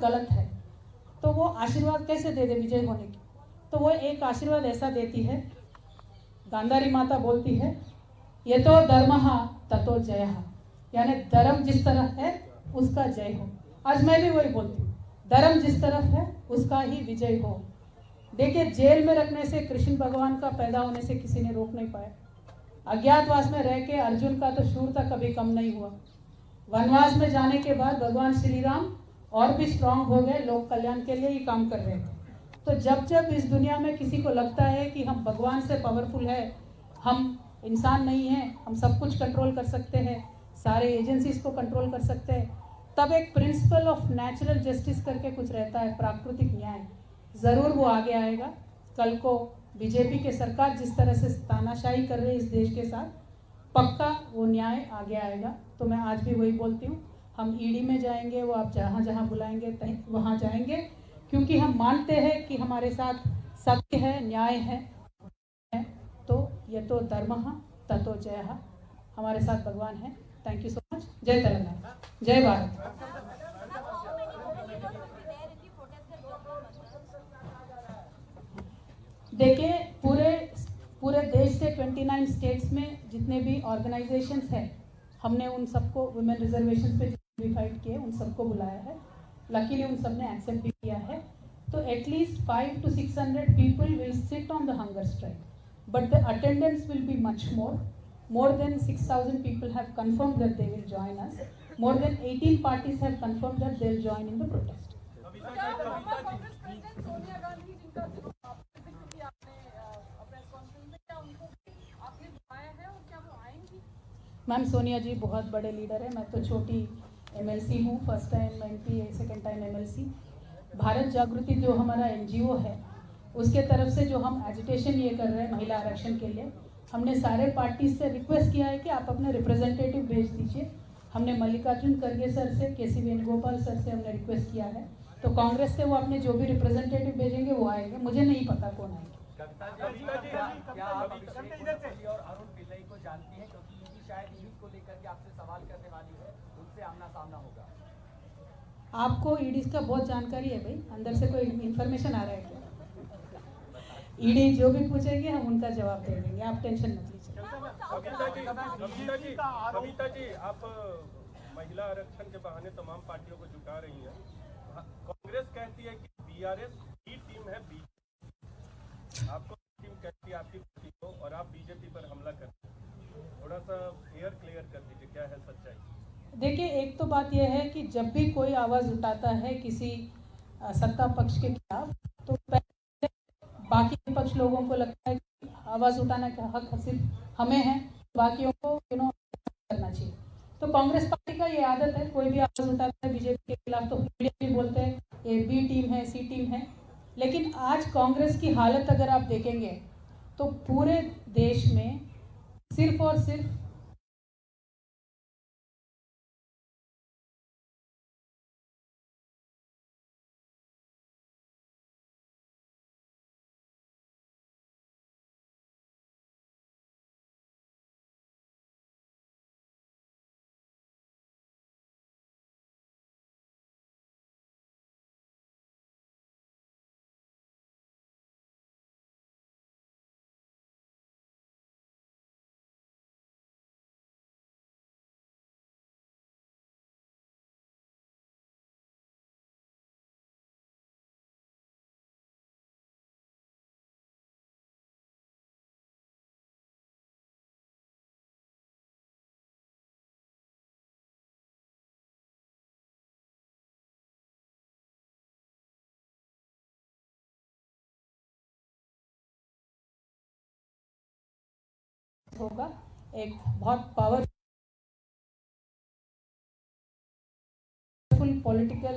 गलत है तो वो आशीर्वाद कैसे दे दे विजय होने की। तो वो एक आशीर्वाद ऐसा देती है, गांधारी माता बोलती है ये तो धर्मः ततो जयः, यानी धर्म जिस तरफ है उसका जय हो। आज मैं भी वही बोलती हूँ, धर्म जिस तरफ है उसका ही विजय हो। देखिए, जेल में रखने से कृष्ण भगवान का पैदा होने से किसी ने रोक नहीं पाया। अज्ञातवास में रह के अर्जुन का तो शूरता कभी कम नहीं हुआ। वनवास में जाने के बाद भगवान श्री राम और भी स्ट्रांग हो गए, लोक कल्याण के लिए ही काम कर रहे थे। तो जब जब इस दुनिया में किसी को लगता है कि हम भगवान से पावरफुल है, हम इंसान नहीं है, हम सब कुछ कंट्रोल कर सकते हैं, सारे एजेंसीज को कंट्रोल कर सकते हैं, तब एक प्रिंसिपल ऑफ नेचुरल जस्टिस करके कुछ रहता है, प्राकृतिक न्याय, ज़रूर वो आगे आएगा। कल को बीजेपी के सरकार जिस तरह से तानाशाही कर रही है इस देश के साथ, पक्का वो न्याय आगे आएगा। तो मैं आज भी वही बोलती हूँ, हम ईडी में जाएंगे, वो आप जहाँ जहाँ बुलाएंगे वहाँ जाएंगे, क्योंकि हम मानते हैं कि हमारे साथ सत्य है, न्याय है। तो ये तो धर्मः ततो जयः, हमारे साथ भगवान है। Thank you so much. जय तेलंगाना, जय भारत। देखिए, पूरे देश से 29 स्टेट्स में जितने भी ऑर्गेनाइजेशंस हैं, हमने उन सबको वुमेन रिजर्वेशन पे भी फाइट किए, उन सबको बुलाया है। लकीली उन सब ने एक्सेप्ट भी किया है। तो at least 500 to 600 people will sit on the hunger strike, but the attendance will be much more. More than 6,000 people have confirmed that they will join us. More than 18 parties have confirmed that they will join in the protest. Ma'am, Sonia ji बहुत बड़े leader है, मैं तो छोटी MLC हूँ, first time MP, second time MLC। Bharat Jagruthi जो हमारा NGO है, उसके तरफ से जो हम एजिटेशन ये कर रहे हैं महिला आरक्षण के लिए, हमने सारे पार्टीज से रिक्वेस्ट किया है कि आप अपने रिप्रेजेंटेटिव भेज दीजिए। हमने मल्लिकार्जुन खड़गे सर से, KC वेणुगोपाल सर से हमने रिक्वेस्ट किया है। तो कांग्रेस से वो अपने जो भी रिप्रेजेंटेटिव भेजेंगे वो आएंगे, मुझे नहीं पता कौन आएंगे। क्या आप अभिषेक और अरुण पिल्लई को जानती हैं, क्योंकि ईडी शायद ईडी को लेकर के आपसे सवाल करने वाली है, उनसे आमना सामना होगा। आपको ईडी का बहुत जानकारी है भाई, अंदर से कोई इन्फॉर्मेशन आ रहा है क्या? ईडी जो भी पूछेगी हम उनका जवाब दे देंगे, आप टेंशन मत लीजिए। कविता जी, आप महिला आरक्षण के बहाने तमाम पार्टियों को जुटा रही हैं। कांग्रेस कहती है कि BRS की टीम है, आपको टीम कहती है आपकी पार्टी को, और आप बीजेपी पर हमला करते हैं। थोड़ा सा क्लियर कर दीजिए, क्या है सच्चाई? देखिए, एक तो बात यह है कि जब भी कोई आवाज़ उठाता है किसी सत्ता पक्ष के खिलाफ, तो पहले बाकी पक्ष लोगों को लगता है कि आवाज़ उठाने का हक सिर्फ हमें है, बाकियों को करना चाहिए। तो कांग्रेस पार्टी का ये आदत है, कोई भी आवाज़ उठाता है बीजेपी के खिलाफ तो मीडिया भी बोलते हैं ये B टीम है, C टीम है। लेकिन आज कांग्रेस की हालत अगर आप देखेंगे तो पूरे देश में सिर्फ और सिर्फ होगा, एक बहुत पावरफुल पॉलिटिकल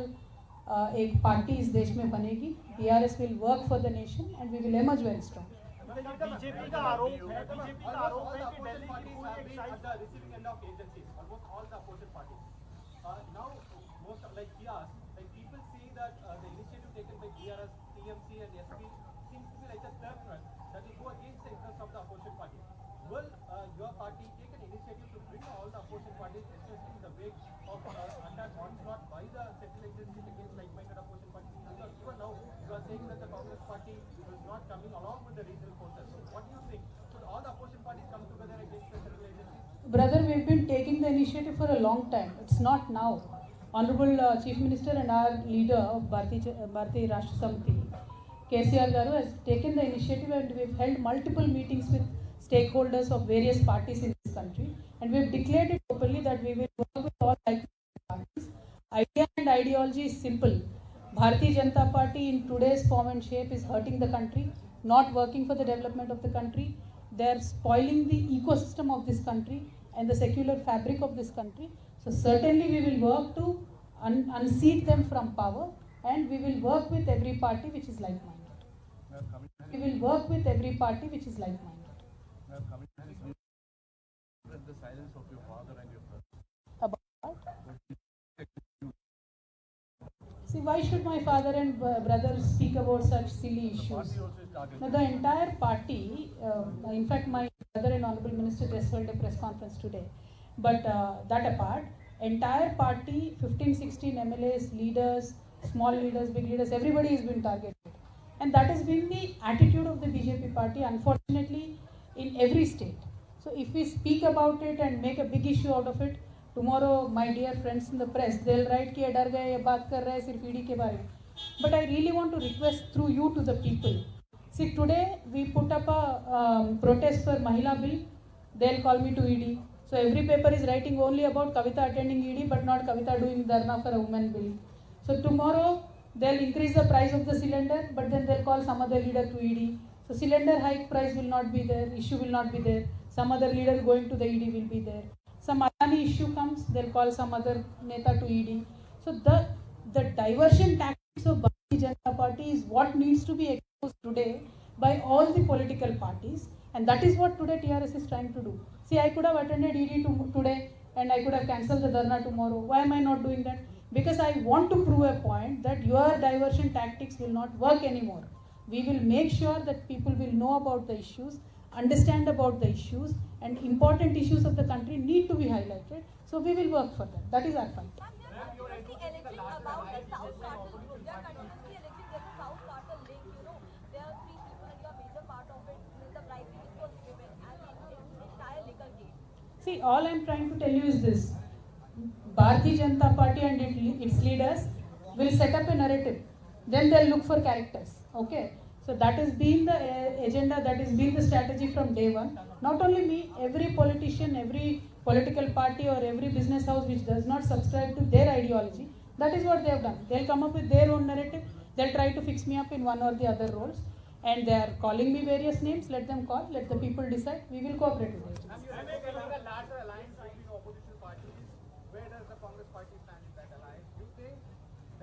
एक पार्टी इस देश में बनेगी। BRS will work for the nation and we will emerge very strong. BJP का आरोप है कि दिल्ली की receiving end of agencies almost all the opposite parties now most like कियास like people say that the initiative taken by BRS TMC and SP seems to be like a third front that will go against the interest of the opposition party. Will your party take an initiative to bring all the opposition parties, especially in the wake of attack onslaught by the central agencies against like-minded the regional forces. So what do you think? Should all the opposition parties come together against the federal agencies? Brother, we've been taking the initiative for a long time. It's not now. Honorable Chief Minister and our leader of Bharatiya Rashtra Samiti, KCR Garu, has taken the initiative, and we've held multiple meetings with stakeholders of various parties in this country, and we've declared it openly that we will work with all like-minded parties. Idea and ideology is simple. Bharatiya Janata Party in today's form and shape is hurting the country, not working for the development of the country. They're spoiling the ecosystem of this country and the secular fabric of this country. So certainly we will work to unseat them from power, and we will work with every party which is like-minded. We will work with every party which is like-minded. The silence of your father and your brother. About what? See, why should my father and brother speak about such silly issues? Now, the entire party, in fact, my brother and Honorable Minister just held a press conference today. But that apart, entire party, 15-16 MLAs, leaders, small leaders, big leaders, everybody has been targeted. And that has been the attitude of the BJP party, unfortunately, in every state. So if we speak about it and make a big issue out of it, tomorrow, my dear friends in the press, they'll write कि ये डर गए, ये बात कर रहे हैं सिर्फ ईडी के बारे में. But I really want to request through you to the people. See, today we put up a protest for Mahila bill. They'll call me to ED. So every paper is writing only about Kavita attending ED, but not Kavita doing dharna for a women bill. So tomorrow they'll increase the price of the cylinder, but then they'll call some other leader to ED. So cylinder hike price will not be there, issue will not be there. Some other leader going to the ED will be there. Some Adani issue comes, they'll call some other neta to ED. So the diversion tactics of Bharatiya Janata Party is what needs to be exposed today by all the political parties, and that is what today TRS is trying to do. See, I could have attended ED today and I could have cancelled the dharna tomorrow. Why am I not doing that? Because I want to prove a point that your diversion tactics will not work anymore. We will make sure that people will know about the issues, understand about the issues, and important issues of the country need to be highlighted. So we will work for that. That is our fight. See, all I am trying to tell you is this. Bharatiya Janata Party and its leaders will set up a narrative. Then they'll look for characters. Okay? So that has been the agenda, that has been the strategy from day one. Not only me, every politician, every political party or every business house which does not subscribe to their ideology, that is what they have done. They'll come up with their own narrative. They'll try to fix me up in one or the other roles. And they are calling me various names. Let them call. Let the people decide. We will cooperate with them. And you are a larger alliance between opposition parties. Where does the Congress party stand in that alliance? Do you think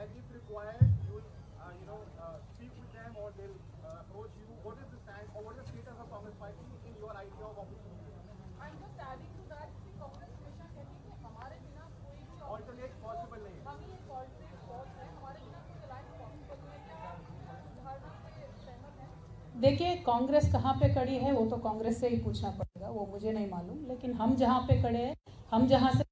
that if required, you will, speak with them, or they'll approach you? What is the stand, or what is the status of Congress party in your idea of opposition? I'm just adding to that कि कांग्रेस हमेशा कहती है कि हमारे बिना कोई भी Alternate possible नहीं है. हम ही एक ऑल्टरनेट फॉर्स है, हमारे बिना कोई अलायंस पॉसिबल नहीं है. क्या धारणा से सहमत है? देखिए, कांग्रेस कहाँ पे खड़ी है वो तो कांग्रेस से ही पूछना पड़ेगा, वो मुझे नहीं मालूम. लेकिन हम जहाँ पे खड़े हैं, हम जहाँ से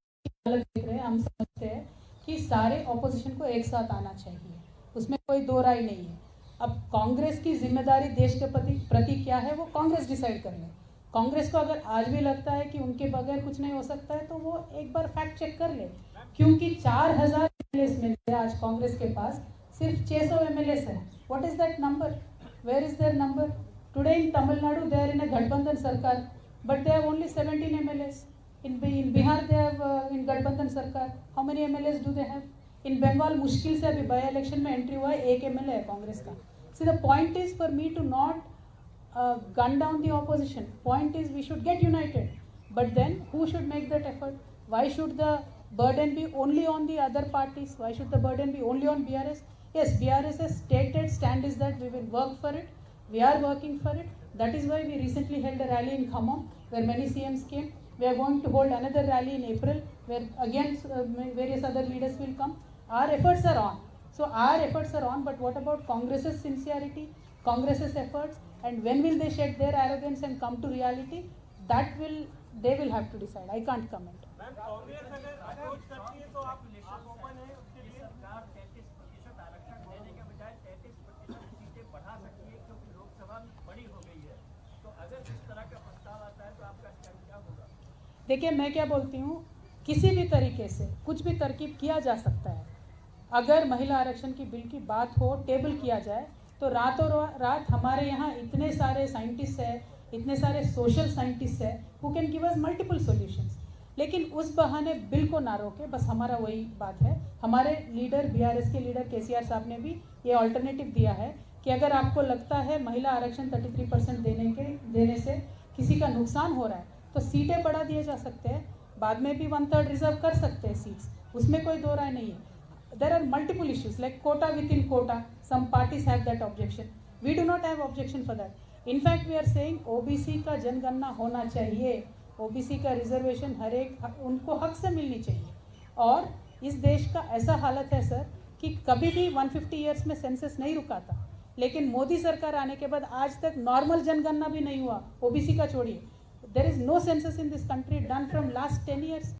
अलग देख रहे हैं, हम समझते हैं कि सारे ऑपोजिशन को एक साथ आना चाहिए. उसमें कोई दो राय नहीं है. अब कांग्रेस की जिम्मेदारी देश के प्रति क्या है वो कांग्रेस डिसाइड कर ले. कांग्रेस को अगर आज भी लगता है कि उनके बगैर कुछ नहीं हो सकता है तो वो एक बार फैक्ट चेक कर ले. क्योंकि 4000 एमएलएस में से आज कांग्रेस के पास सिर्फ 600 एमएलएस है. What is that number? Where is their number? Today in Tamil Nadu they are in a Gadbandhan Sarkar, but they have only 17 MLAs. In Bihar they have in Gadbandhan Sarkar. How many MLAs do they have? In Bengal मुश्किल से अभी by election में entry हुआ है, एक MLA है कांग्रेस का. See, the point is for me to not gun down the opposition. Point is we should get united. But then who should make that effort? Why should the burden be only on the other parties? Why should the burden be only on BRS? Yes, BRS's stated stand is that we will work for it. We are working for it. That is why we recently held a rally in Khammam where many CMs came. We are going to hold another rally in April where again various other leaders will come. Our efforts are on. So our efforts are on, but what about Congress's sincerity, Congress's efforts, and when will they shed their arrogance and come to reality? They will have to decide. I can't comment. Ma'am, Congress अगर approach करती है तो आप election open है उसके लिए सरकार 33% आरक्षण देने के बजाय 33% सीटें बढ़ा सकती है क्योंकि लोकसभा बड़ी हो गई है. अगर इस तरह का प्रस्ताव आता है तो आपका स्टैंड क्या होगा? देखिए, मैं क्या बोलती हूँ, किसी भी तरीके से कुछ भी तरकीब किया जा सकता है। अगर महिला आरक्षण की बिल की बात हो, टेबल किया जाए, तो रातों रात हमारे यहाँ इतने सारे साइंटिस्ट हैं, इतने सारे सोशल साइंटिस्ट हैं who can give us multiple solutions. लेकिन उस बहाने बिल को ना रोके, बस हमारा वही बात है। हमारे लीडर, बीआरएस के लीडर केसीआर साहब ने भी ये ऑल्टरनेटिव दिया है कि अगर आपको लगता है महिला आरक्षण 33% देने से किसी का नुकसान हो रहा है, तो सीटें बढ़ा दिए जा सकते हैं, बाद में भी 1/3 रिजर्व कर सकते हैं सीट्स, उसमें कोई दो राय नहीं है। There are multiple issues like quota within quota, some parties have that objection, we do not have objection for that. In fact we are saying OBC का जनगणना होना चाहिए, ओबीसी का रिजर्वेशन हर एक उनको हक से मिलनी चाहिए। और इस देश का ऐसा हालत है सर कि कभी भी 150 ईयर्स में सेंसस नहीं रुका था, लेकिन मोदी सरकार आने के बाद आज तक नॉर्मल जनगणना भी नहीं हुआ, ओबीसी का छोड़िए। There is no census in this country done from last 10 years।